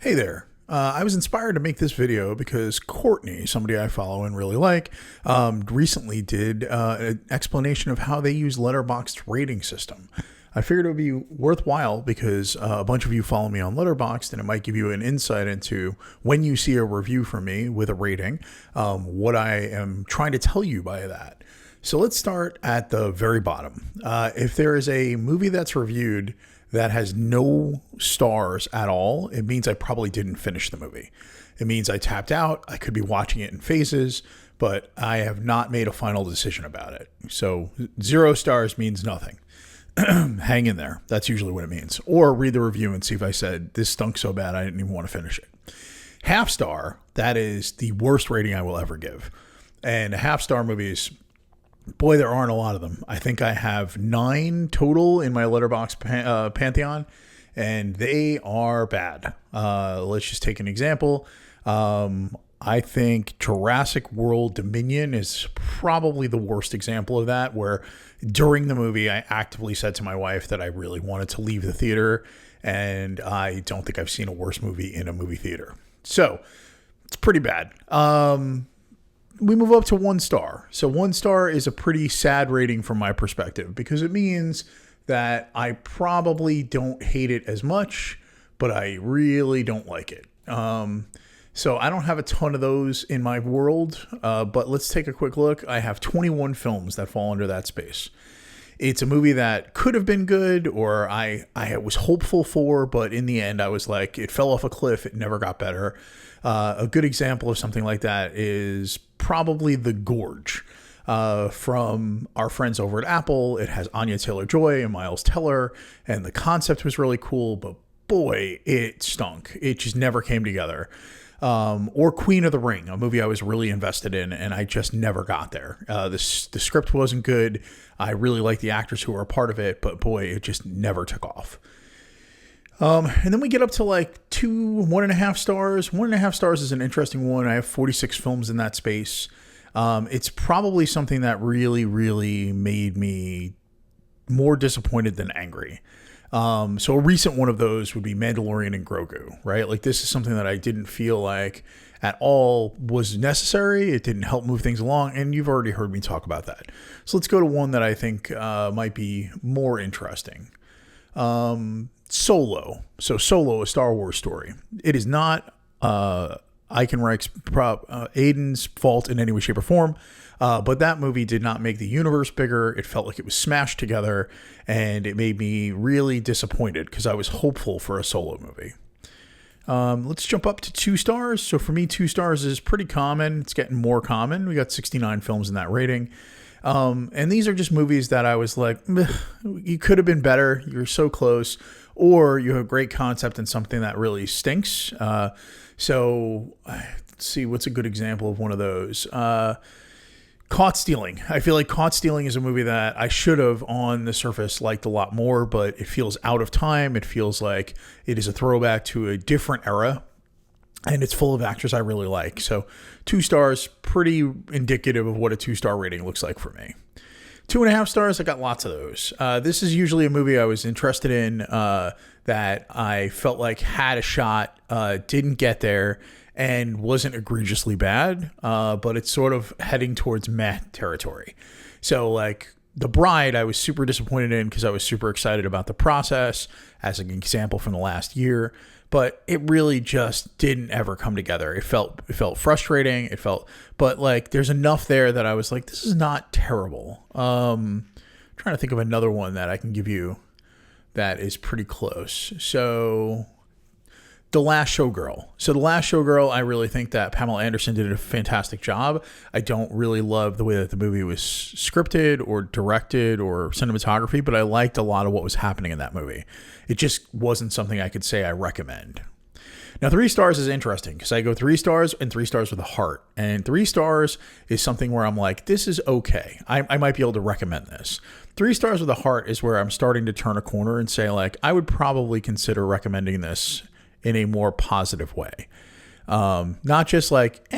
Hey there. I was inspired to make this video because Courtney, somebody I follow and really like, recently did an explanation of how they use Letterboxd's rating system. I figured it would be worthwhile because a bunch of you follow me on Letterboxd, and it might give you an insight into when you see a review from me with a rating, what I am trying to tell you by that. So let's start at the very bottom. If there is a movie that's reviewed that has no stars at all, it means I probably didn't finish the movie. It means I tapped out. I could be watching it in phases, but I have not made a final decision about it. So 0 stars means nothing. Hang in there. That's usually what it means. Or read the review and see if I said this stunk so bad I didn't even want to finish it. Half star, that is the worst rating I will ever give. And half star movies, boy, there aren't a lot of them. I think I have 9 total in my Letterboxd pantheon, and they are bad. Let's just take an example. I think Jurassic World Dominion is probably the worst example of that, where during the movie, I actively said to my wife that I really wanted to leave the theater, and I don't think I've seen a worse movie in a movie theater. So it's pretty bad. We move up to 1 star. So 1 star is a pretty sad rating from my perspective because it means that I probably don't hate it as much, but I really don't like it. So I don't have a ton of those in my world, but let's take a quick look. I have 21 films that fall under that space. It's a movie that could have been good, or I was hopeful for, but in the end I was like, it fell off a cliff. It never got better. A good example of something like that is probably The Gorge from our friends over at Apple. It has Anya Taylor-Joy and Miles Teller, and the concept was really cool, but boy, it stunk. It just never came together. Or Queen of the Ring, a movie I was really invested in, and I just never got there. The script wasn't good. I really liked the actors who were a part of it, but boy, it just never took off. And then we get up to like 1.5 stars. 1.5 stars is an interesting one. I have 46 films in that space. It's probably something that really, really made me more disappointed than angry. So a recent one of those would be Mandalorian and Grogu, right? Like, this is something that I didn't feel like at all was necessary. It didn't help move things along, and you've already heard me talk about that. So let's go to one that I think might be more interesting. Solo. So Solo, a Star Wars story. It is not Eichenreich's Aiden's fault in any way, shape, or form. But that movie did not make the universe bigger. It felt like it was smashed together, and it made me really disappointed because I was hopeful for a Solo movie. Let's jump up to 2 stars. So for me, 2 stars is pretty common. It's getting more common. We got 69 films in that rating. And these are just movies that I was like, you could have been better. You're so close. Or you have a great concept and something that really stinks. So let's see, what's a good example of one of those? Caught Stealing. I feel like Caught Stealing is a movie that I should have on the surface liked a lot more, but it feels out of time. It feels like it is a throwback to a different era, and it's full of actors I really like. So 2 stars, pretty indicative of what a 2-star rating looks like for me. 2.5 stars, I got lots of those. This is usually a movie I was interested in that I felt like had a shot, didn't get there, and wasn't egregiously bad, but it's sort of heading towards meh territory. So like The Bride, I was super disappointed in because I was super excited about the process as an example from the last year, but it really just didn't ever come together. It felt frustrating. But like there's enough there that I was like, this is not terrible. Trying to think of another one that I can give you that is pretty close. So The Last Showgirl. So The Last Showgirl, I really think that Pamela Anderson did a fantastic job. I don't really love the way that the movie was scripted or directed or cinematography, but I liked a lot of what was happening in that movie. It just wasn't something I could say I recommend. Now, 3 stars is interesting because I go 3 stars and 3 stars with a heart. And 3 stars is something where I'm like, this is okay. I might be able to recommend this. 3 stars with a heart is where I'm starting to turn a corner and say, like, I would probably consider recommending this in a more positive way. Not just like,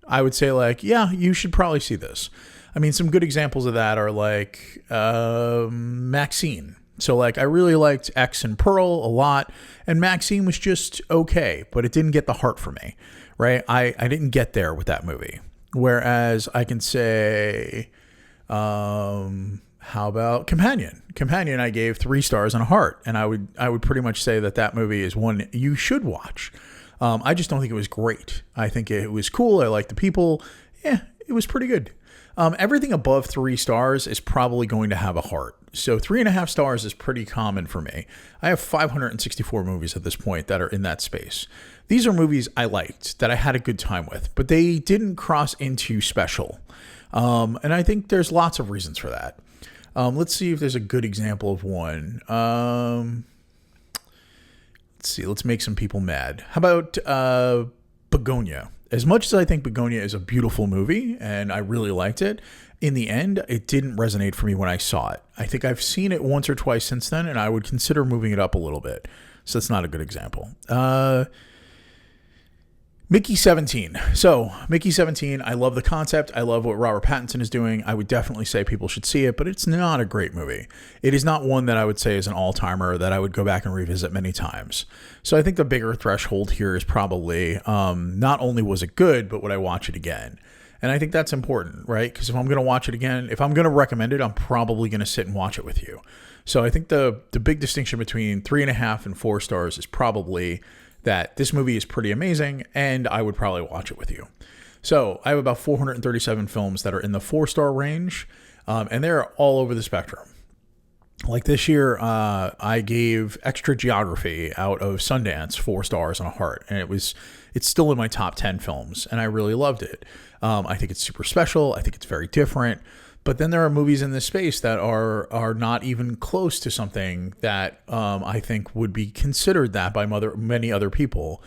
I would say like, yeah, you should probably see this. I mean, some good examples of that are like Maxine. So like I really liked X and Pearl a lot, and Maxine was just okay, but it didn't get the heart for me, right? I didn't get there with that movie. Whereas I can say, how about Companion? Companion I gave 3 stars and a heart, and I would pretty much say that movie is one you should watch. I just don't think it was great. I think it was cool. I liked the people. Yeah, it was pretty good. Everything above 3 stars is probably going to have a heart. So 3.5 stars is pretty common for me. I have 564 movies at this point that are in that space. These are movies I liked, that I had a good time with, but they didn't cross into special. And I think there's lots of reasons for that. Let's see if there's a good example of one. Let's see. Let's make some people mad. How about Begonia? As much as I think Begonia is a beautiful movie and I really liked it, in the end, it didn't resonate for me when I saw it. I think I've seen it once or twice since then, and I would consider moving it up a little bit. So that's not a good example. Mickey 17. So Mickey 17, I love the concept. I love what Robert Pattinson is doing. I would definitely say people should see it, but it's not a great movie. It is not one that I would say is an all-timer that I would go back and revisit many times. So I think the bigger threshold here is probably not only was it good, but would I watch it again? And I think that's important, right? Because if I'm going to watch it again, if I'm going to recommend it, I'm probably going to sit and watch it with you. So I think the big distinction between 3.5 and 4 stars is probably that this movie is pretty amazing, and I would probably watch it with you. So I have about 437 films that are in the 4-star range, and they're all over the spectrum. Like this year, I gave Extra Geography out of Sundance 4 stars and a heart, and it's still in my top 10 films, and I really loved it. I think it's super special. I think it's very different. But then there are movies in this space that are not even close to something that I think would be considered that by many other people.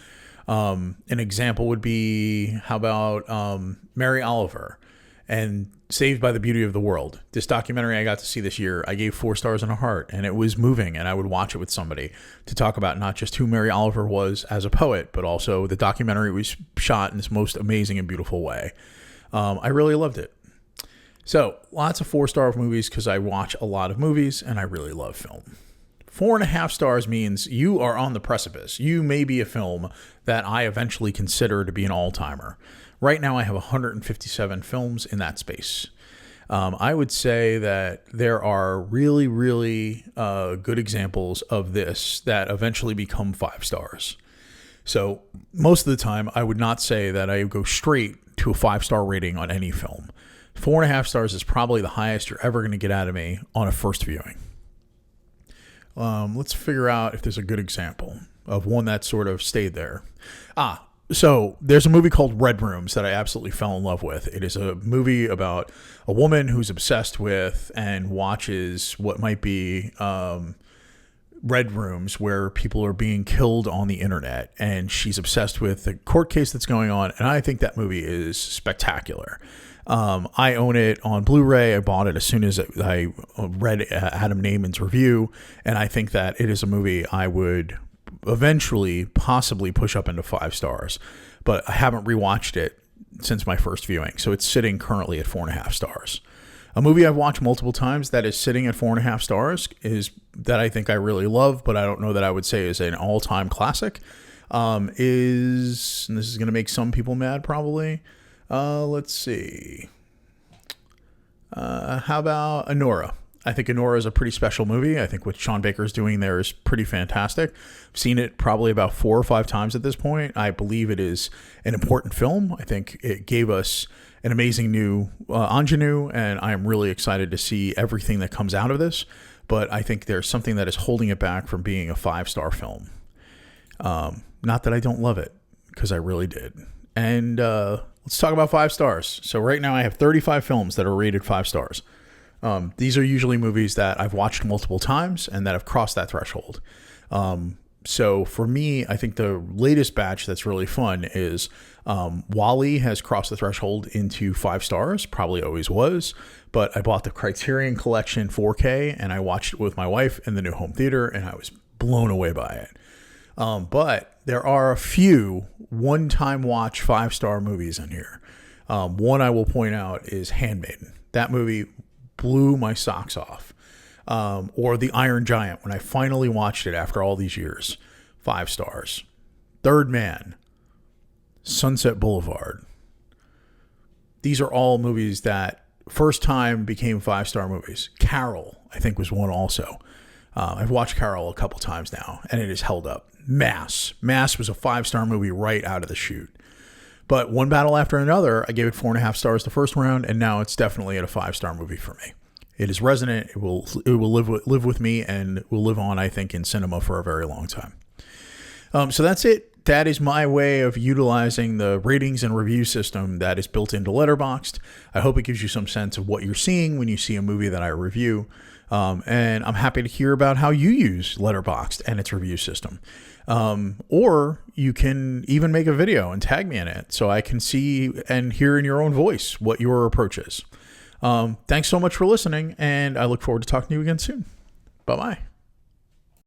An example would be, how about Mary Oliver and Saved by the Beauty of the World. This documentary I got to see this year, I gave 4 stars and a heart, and it was moving, and I would watch it with somebody to talk about not just who Mary Oliver was as a poet, but also the documentary was shot in this most amazing and beautiful way. I really loved it. So lots of 4-star movies because I watch a lot of movies and I really love film. 4.5 stars means you are on the precipice. You may be a film that I eventually consider to be an all-timer. Right now I have 157 films in that space. I would say that there are really, really good examples of this that eventually become 5 stars. So most of the time I would not say that I go straight to a 5-star rating on any film. 4.5 stars is probably the highest you're ever going to get out of me on a first viewing. Let's figure out if there's a good example of one that sort of stayed there. So there's a movie called Red Rooms that I absolutely fell in love with. It is a movie about a woman who's obsessed with and watches what might be red rooms where people are being killed on the internet. And she's obsessed with the court case that's going on. And I think that movie is spectacular. I own it on Blu-ray. I bought it as soon as I read Adam Naiman's review, and I think that it is a movie I would eventually possibly push up into 5 stars, but I haven't rewatched it since my first viewing, so it's sitting currently at 4.5 stars. A movie I've watched multiple times that is sitting at 4.5 stars is that I think I really love, but I don't know that I would say is an all-time classic, and this is going to make some people mad probably. Let's see. How about Anora? I think Anora is a pretty special movie. I think what Sean Baker is doing there is pretty fantastic. I've seen it probably about 4 or 5 times at this point. I believe it is an important film. I think it gave us an amazing new ingenue, and I am really excited to see everything that comes out of this. But I think there's something that is holding it back from being a 5-star film. Not that I don't love it, because I really did. And let's talk about 5 stars. So right now I have 35 films that are rated 5 stars. These are usually movies that I've watched multiple times and that have crossed that threshold. So for me, I think the latest batch that's really fun is WALL-E has crossed the threshold into 5 stars, probably always was, but I bought the Criterion Collection 4K and I watched it with my wife in the new home theater and I was blown away by it. But there are a few one-time watch 5-star movies in here. One I will point out is Handmaiden. That movie blew my socks off. Or The Iron Giant, when I finally watched it after all these years, 5 stars. Third Man, Sunset Boulevard. These are all movies that first time became 5-star movies. Carol, I think, was one also. I've watched Carol a couple times now, and it has held up. Mass was a 5-star movie right out of the chute. But One Battle After Another, I gave it 4.5 stars the first round, and now it's definitely at a 5-star movie for me. It is resonant. It will live with me, and will live on, I think, in cinema for a very long time. So that's it. That is my way of utilizing the ratings and review system that is built into Letterboxd. I hope it gives you some sense of what you're seeing when you see a movie that I review. And I'm happy to hear about how you use Letterboxd and its review system. Or you can even make a video and tag me in it so I can see and hear in your own voice what your approach is. Thanks so much for listening, and I look forward to talking to you again soon. Bye-bye.